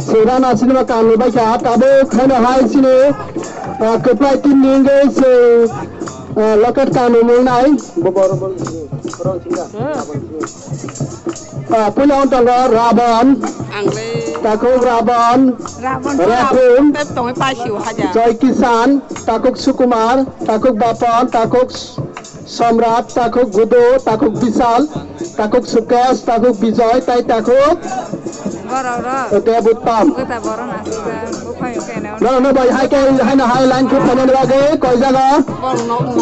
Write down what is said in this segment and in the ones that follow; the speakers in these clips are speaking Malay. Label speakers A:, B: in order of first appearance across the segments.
A: Sudah nasi makan ni baca tabu kena hai sini kepai tim ninggal se loket kanu mengenai punya orang Raban takuk Raban Rapun Joy Kisan takuk Sukumar takuk Bapan takuk Samrat takuk Gudo takuk Bisal takuk Sukesh takuk Bijoy tai takuk Oke Butam no boy hai ke hai na hai line खुद बने लगे कोई जगह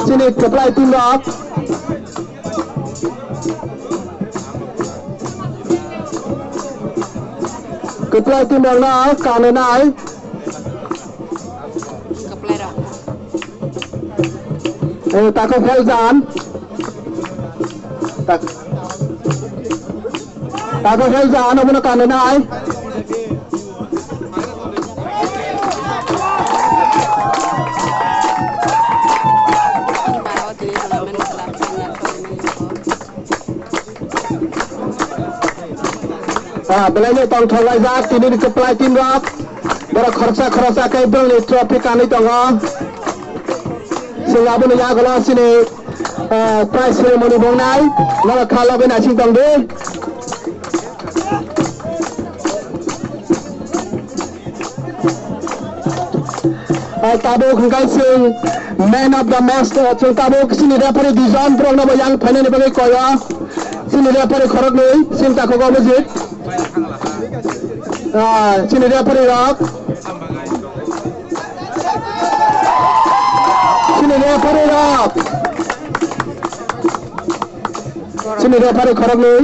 A: sini supply tim rock supply tim rock na kane na ai takut Faizan takut Faizan apa nak kane na ai belanja tong tolai zat kini di supply tim rock bara kharsa kai brang ni traffic kani tonga sehingga pun ya kalau sini price ceremony bongnai nala khala ben asing tong de tabu khangkai sing man of the match chung tabu sini referee design prong na bayang phane ni bagai koya sini referee khorok nei sing ta ko masjid sini referee rock sini referee rock sini referee khorok nei